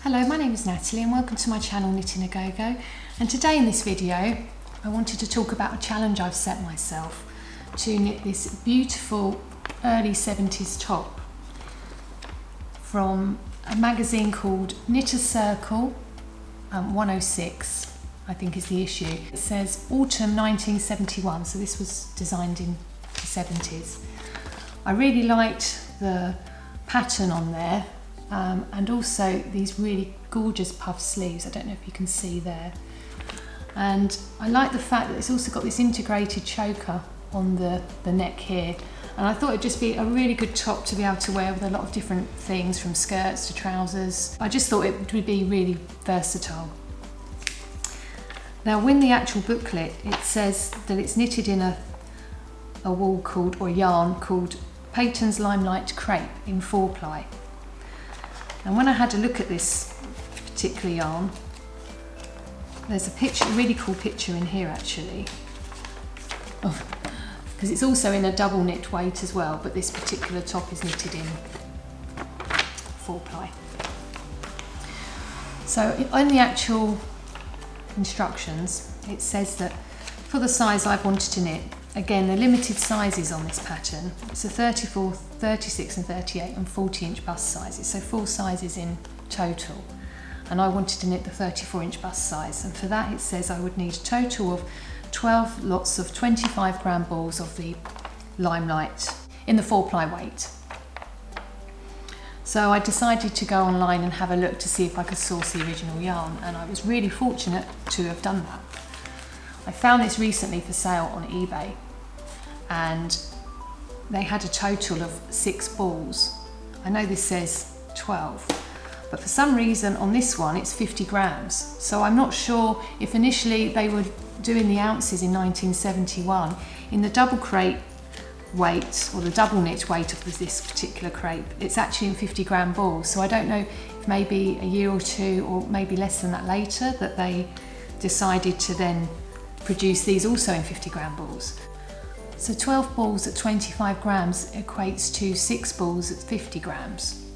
Hello, my name is Natalie and welcome to my channel Knitting-a-GoGo, and today in this video I wanted to talk about a challenge I've set myself to knit this beautiful early 70s top from a magazine called Knit a Circle 106, I think is the issue. It says Autumn 1971, so this was designed in the 70s. I really liked the pattern on there. And also these really gorgeous puff sleeves, I don't know if you can see there. And I like the fact that it's also got this integrated choker on the neck here. And I thought it'd just be a really good top to be able to wear with a lot of different things, from skirts to trousers. I just thought it would be really versatile. Now, in the actual booklet, it says that it's knitted in a wool called, or yarn called, Patons Limelight crepe in 4-ply. And when I had a look at this particular yarn, there's a picture, a really cool picture in here actually, because it's also in a double knit weight as well, but this particular top is knitted in 4-ply. So on the actual instructions, it says that for the size I've wanted to knit, again, the limited sizes on this pattern, it's a 34, 36 and 38 and 40-inch bust sizes, so 4 sizes in total. And I wanted to knit the 34-inch bust size, and for that it says I would need a total of 12 lots of 25-gram balls of the Limelight in the 4-ply weight. So I decided to go online and have a look to see if I could source the original yarn, and I was really fortunate to have done that. I found this recently for sale on eBay, and they had a total of 6 balls. I know this says 12, but for some reason on this one it's 50 grams. So I'm not sure if initially they were doing the ounces in 1971. In the double crepe weight, or the double knit weight of this particular crepe, it's actually in 50-gram balls. So I don't know if maybe a year or two, or maybe less than that later, that they decided to then produce these also in 50-gram balls. So 12 balls at 25 grams equates to 6 balls at 50 grams.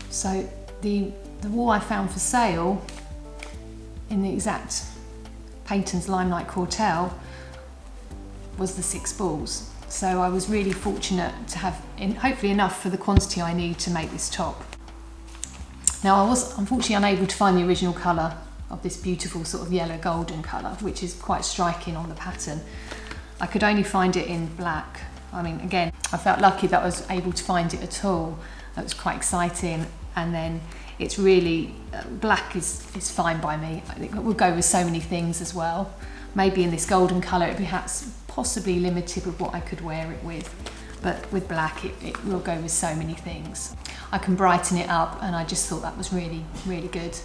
So the wool I found for sale in the exact Patons Limelight Cortel was the 6 balls. So I was really fortunate to have hopefully enough for the quantity I need to make this top. Now, I was unfortunately unable to find the original colour of this beautiful sort of yellow golden colour, which is quite striking on the pattern. I could only find it in black. I mean, again, I felt lucky that I was able to find it at all. That was quite exciting. And then it's really, black is fine by me. I think it will go with so many things as well. Maybe in this golden colour, it perhaps possibly limited with what I could wear it with. But with black, it will go with so many things. I can brighten it up, and I just thought that was really, really good.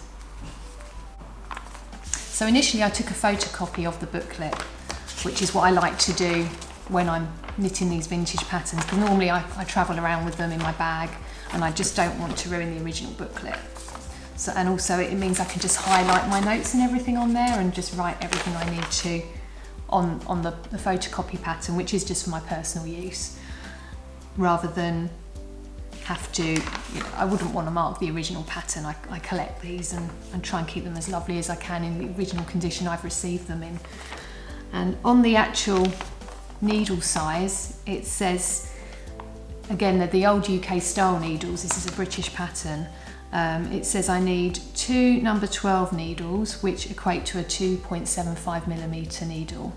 So initially I took a photocopy of the booklet, which is what I like to do when I'm knitting these vintage patterns, because normally I travel around with them in my bag, and I just don't want to ruin the original booklet. So, and also it means I can just highlight my notes and everything on there and just write everything I need to on the photocopy pattern, which is just for my personal use, rather than have to, I wouldn't want to mark the original pattern. I collect these and try and keep them as lovely as I can in the original condition I've received them in. And on the actual needle size, it says, again, that the old UK style needles, this is a British pattern, it says I need 2 number 12 needles, which equate to a 2.75mm needle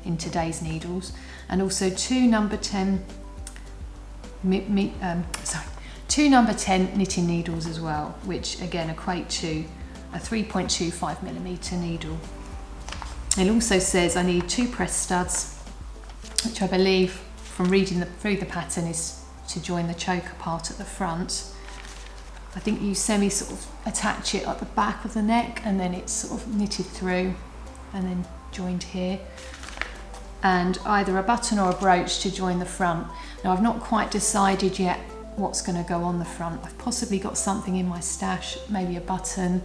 in today's needles, and also 2 number 10 2 number 10 knitting needles as well, which again equate to a 3.25mm needle. It also says I need 2 press studs, which I believe from reading through the pattern is to join the choker part at the front. I think you sort of attach it at the back of the neck, and then it's sort of knitted through and then joined here. And either a button or a brooch to join the front. Now, I've not quite decided yet what's going to go on the front. I've possibly got something in my stash, maybe a button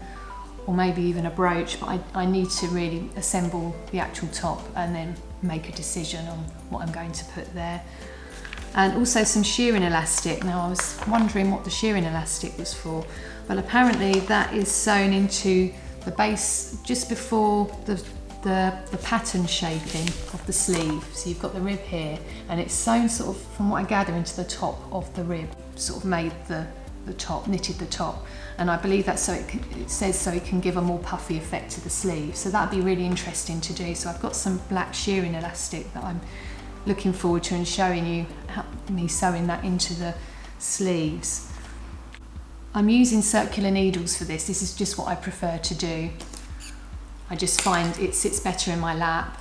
or maybe even a brooch, but I need to really assemble the actual top and then make a decision on what I'm going to put there. and also some shearing elastic. Now I was wondering what the shearing elastic was for, but apparently that is sewn into the base just before the pattern shaping of the sleeve. So you've got the rib here, and it's sewn sort of, from what I gather, into the top of the rib, sort of made the top, knitted the top, and I believe that's so it says so it can give a more puffy effect to the sleeve. So that'd be really interesting to do. So I've got some black shearing elastic that I'm looking forward to and showing you me sewing that into the sleeves. I'm using circular needles for this. This is just what I prefer to do. I just find it sits better in my lap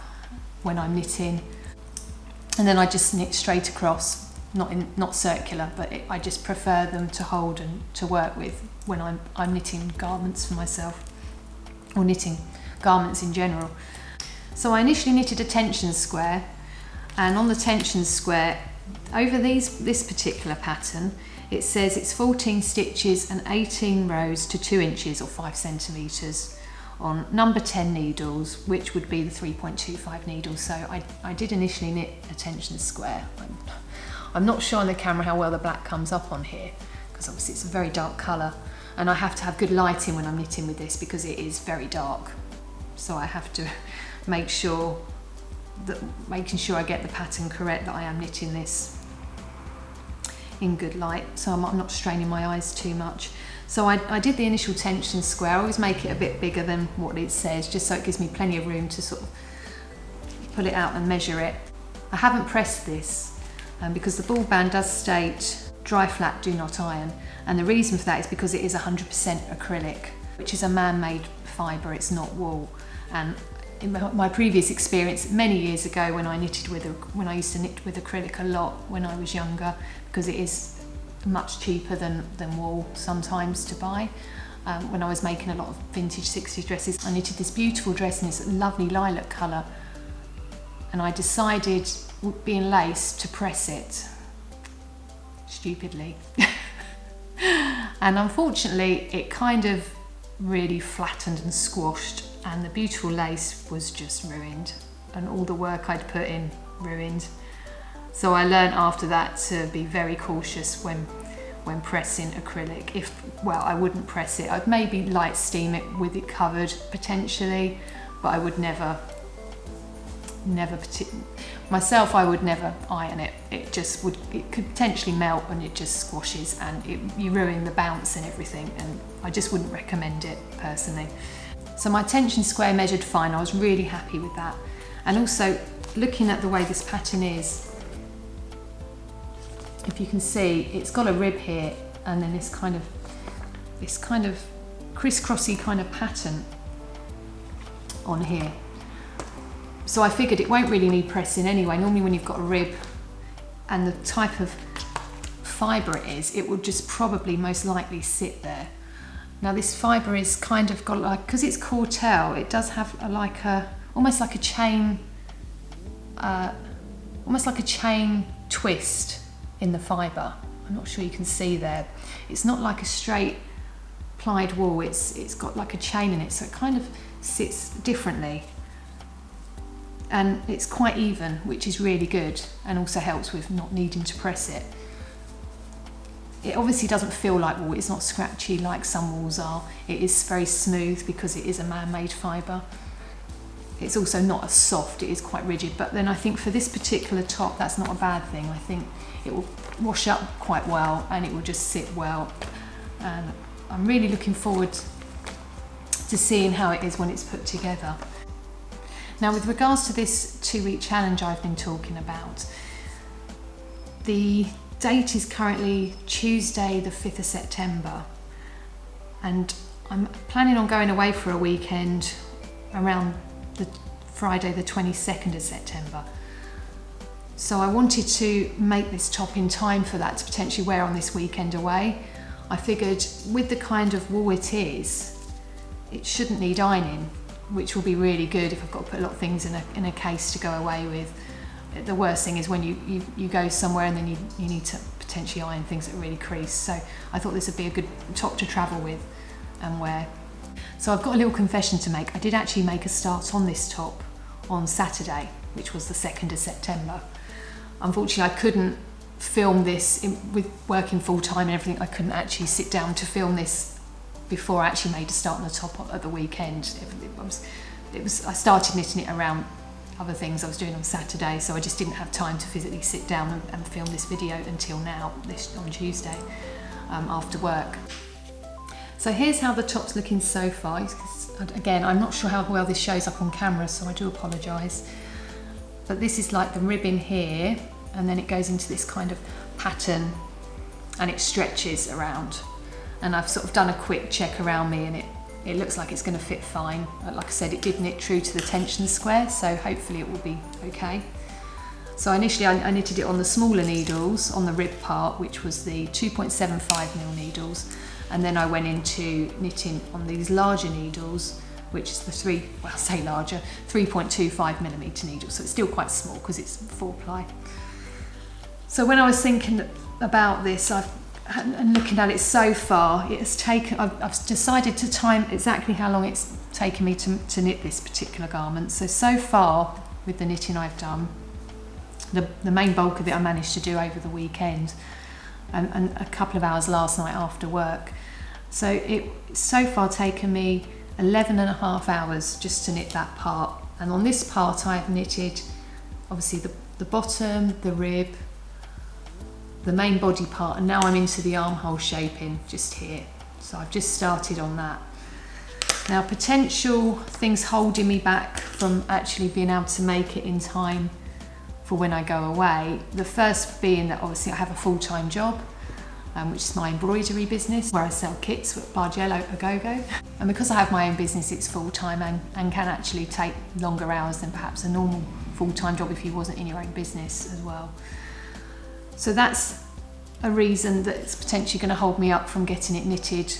when I'm knitting, and then I just knit straight across. Not circular, but I just prefer them to hold and to work with when I'm knitting garments for myself, or knitting garments in general. So I initially knitted a tension square, and on the tension square, over this particular pattern, it says it's 14 stitches and 18 rows to 2 inches or 5 centimetres on number 10 needles, which would be the 3.25 needles. So I did initially knit a tension square. I'm not sure on the camera how well the black comes up on here, because obviously it's a very dark colour, and I have to have good lighting when I'm knitting with this because it is very dark. So I have to making sure I get the pattern correct, that I am knitting this in good light, so I'm not straining my eyes too much. So I did the initial tension square. I always make it a bit bigger than what it says, just so it gives me plenty of room to sort of pull it out and measure it. I haven't pressed this, because the ball band does state dry flat, do not iron, and the reason for that is because it is 100% acrylic, which is a man-made fibre, it's not wool. And in my previous experience many years ago, when I used to knit with acrylic a lot when I was younger, because it is much cheaper than wool sometimes to buy. When I was making a lot of vintage 60s dresses, I knitted this beautiful dress in this lovely lilac colour, and I decided, being lace, to press it stupidly. And unfortunately it kind of really flattened and squashed, and the beautiful lace was just ruined, and all the work I'd put in ruined. So I learned after that to be very cautious when pressing acrylic. I wouldn't press it. I'd maybe light steam it with it covered potentially, but I would never I would never iron it. It could potentially melt, and it just squashes, and you ruin the bounce and everything, and I just wouldn't recommend it personally. So my tension square measured fine. I was really happy with that. And also, looking at the way this pattern is, if you can see, it's got a rib here, and then this kind of crisscrossy kind of pattern on here. So I figured it won't really need pressing anyway. Normally when you've got a rib and the type of fibre it is, it would just probably most likely sit there. Now this fibre is kind of got like, because it's cortel, it does have almost like a chain twist in the fibre. I'm not sure you can see there. It's not like a straight plied wool, it's got like a chain in it, so it kind of sits differently. And it's quite even, which is really good, and also helps with not needing to press it. It obviously doesn't feel like wool, it's not scratchy like some wools are. It is very smooth because it is a man-made fibre. It's also not as soft, it is quite rigid, but then I think for this particular top that's not a bad thing. I think it will wash up quite well and it will just sit well. And I'm really looking forward to seeing how it is when it's put together. Now with regards to this 2-week challenge I've been talking about, the date is currently Tuesday the 5th of September, and I'm planning on going away for a weekend around the Friday the 22nd of September. So I wanted to make this top in time for that, to potentially wear on this weekend away. I figured with the kind of wool it is, it shouldn't need ironing, which will be really good if I've got to put a lot of things in a case to go away with. The worst thing is when you go somewhere and then you need to potentially iron things that really crease. So I thought this would be a good top to travel with and wear. So I've got a little confession to make. I did actually make a start on this top on Saturday, which was the 2nd of September. Unfortunately, I couldn't film this with working full-time and everything. I couldn't actually sit down to film this before I actually made a start on the top at the weekend. I started knitting it around other things I was doing on Saturday, so I just didn't have time to physically sit down and film this video until now, on Tuesday, after work. So here's how the top's looking so far. Again, I'm not sure how well this shows up on camera, so I do apologise. But this is like the ribbon here, and then it goes into this kind of pattern and it stretches around. And I've sort of done a quick check around me, and it looks like it's going to fit fine. Like I said, it did knit true to the tension square, so hopefully it will be okay. So initially I knitted it on the smaller needles, on the rib part, which was the 2.75mm needles, and then I went into knitting on these larger needles, which is the 3.25mm needles, so it's still quite small because it's 4-ply. So when I was thinking about this, and looking at it so far, it has taken, I've decided to time exactly how long it's taken me to knit this particular garment. So far, with the knitting I've done, the main bulk of it I managed to do over the weekend, and a couple of hours last night after work. So it's so far taken me 11.5 hours just to knit that part. And on this part I've knitted obviously the bottom, the rib, the main body part, and now I'm into the armhole shaping just here. So I've just started on that. Now, potential things holding me back from actually being able to make it in time for when I go away. The first being that obviously I have a full-time job, which is my embroidery business, where I sell kits at Knitting-a-GoGo. And because I have my own business, it's full-time and can actually take longer hours than perhaps a normal full-time job if you wasn't in your own business as well. So that's a reason that it's potentially going to hold me up from getting it knitted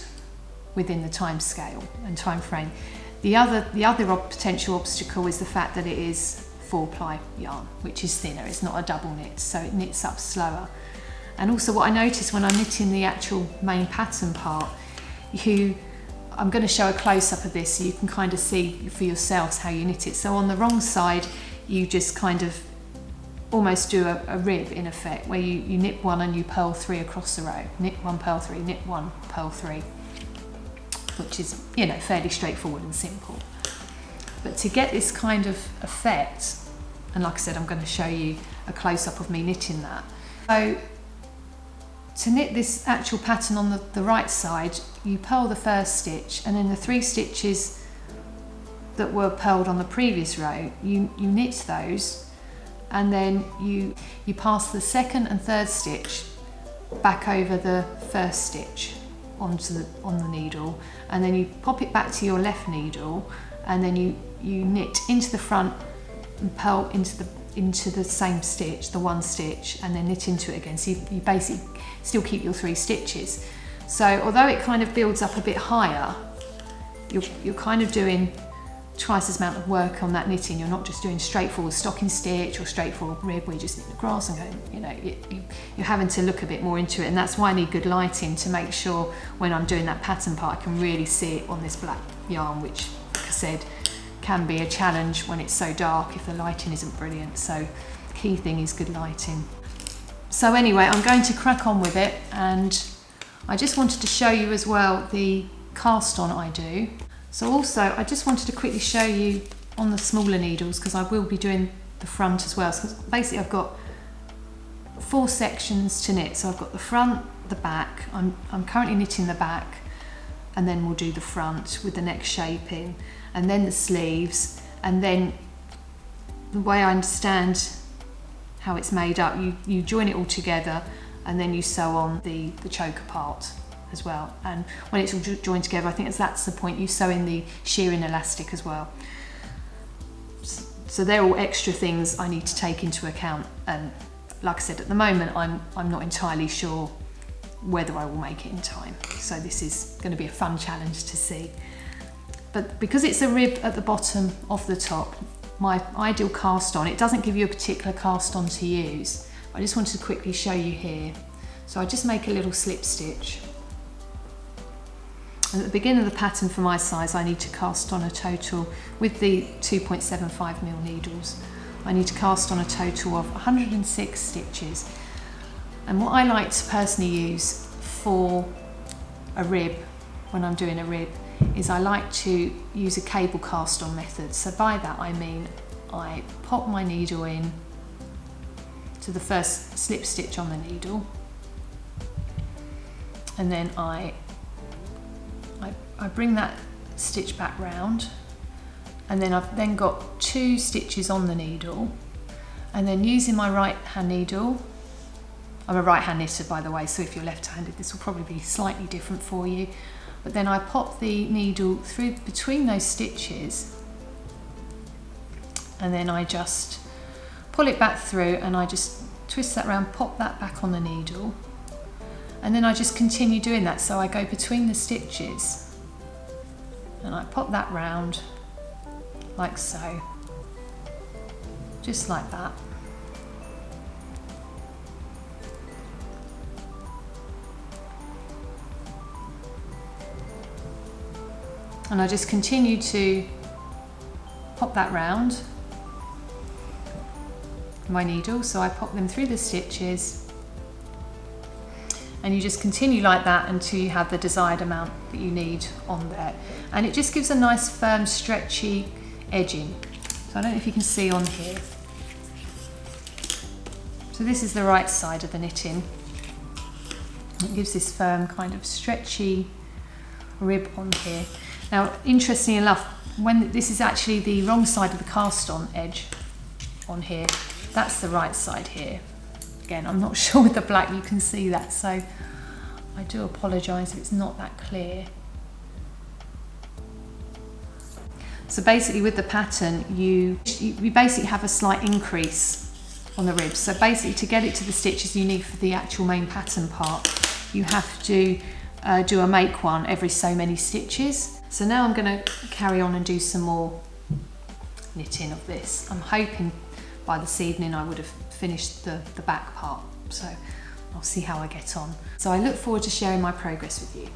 within the time scale and time frame. The other potential obstacle is the fact that it is 4-ply yarn, which is thinner. It's not a double knit, so it knits up slower. And also what I noticed when I'm knitting the actual main pattern part, I'm going to show a close-up of this so you can kind of see for yourselves how you knit it. So on the wrong side, you just kind of almost do a rib in effect, where you knit one and you purl 3 across the row. Knit 1, purl 3, knit 1, purl 3, which is, you know, fairly straightforward and simple. But to get this kind of effect, and like I said, I'm going to show you a close-up of me knitting that. So to knit this actual pattern on the right side, you purl the first stitch, and then the 3 stitches that were purled on the previous row, you knit those, and then you pass the second and third stitch back over the first stitch on the needle, and then you pop it back to your left needle, and then you knit into the front and purl into the same stitch, the 1 stitch, and then knit into it again. So you basically still keep your 3 stitches. So although it kind of builds up a bit higher, you're kind of doing twice as amount of work on that knitting. You're not just doing straightforward stocking stitch or straightforward rib where you just knit across and go, you know, you're having to look a bit more into it. And that's why I need good lighting to make sure when I'm doing that pattern part, I can really see it on this black yarn, which, like I said, can be a challenge when it's so dark if the lighting isn't brilliant. So the key thing is good lighting. So anyway, I'm going to crack on with it, and I just wanted to show you as well the cast on I do. So also, I just wanted to quickly show you on the smaller needles, because I will be doing the front as well. So basically I've got 4 sections to knit. So I've got the front, the back. I'm currently knitting the back, and then we'll do the front with the neck shaping, and then the sleeves, and then the way I understand how it's made up, you join it all together, and then you sew on the choker part as well. And when it's all joined together, I think that's the point, you sew in the shearing elastic as well. So they're all extra things I need to take into account, and like I said, at the moment I'm not entirely sure whether I will make it in time, so this is going to be a fun challenge to see. But because it's a rib at the bottom of the top, my ideal cast on, it doesn't give you a particular cast on to use. I just wanted to quickly show you here. So I just make a little slip stitch. And at the beginning of the pattern for my size, I need to cast on a total, with the 2.75mm needles, I need to cast on a total of 106 stitches. And what I like to personally use for a rib, when I'm doing a rib, is I like to use a cable cast on method. So by that I mean I pop my needle in to the first slip stitch on the needle, and then I bring that stitch back round, and then I've then got 2 stitches on the needle, and then using my right hand needle, I'm a right hand knitter by the way, so if you're left handed this will probably be slightly different for you, but then I pop the needle through between those stitches, and then I just pull it back through, and I just twist that round, pop that back on the needle, and then I just continue doing that. So I go between the stitches and I pop that round like so, just like that. And I just continue to pop that round my needle, so I pop them through the stitches, and you just continue like that until you have the desired amount that you need on there, and it just gives a nice firm stretchy edging. So I don't know if you can see on here, so this is the right side of the knitting. It gives this firm kind of stretchy rib on here. Now interestingly enough, when this is actually the wrong side of the cast on edge on here, that's the right side here. Again, I'm not sure with the black you can see that, so I do apologise if it's not that clear. So basically with the pattern, you basically have a slight increase on the ribs. So basically to get it to the stitches you need for the actual main pattern part, you have to do a make one every so many stitches. So now I'm going to carry on and do some more knitting of this. I'm hoping by this evening I would have finished the back part, so I'll see how I get on. So I look forward to sharing my progress with you.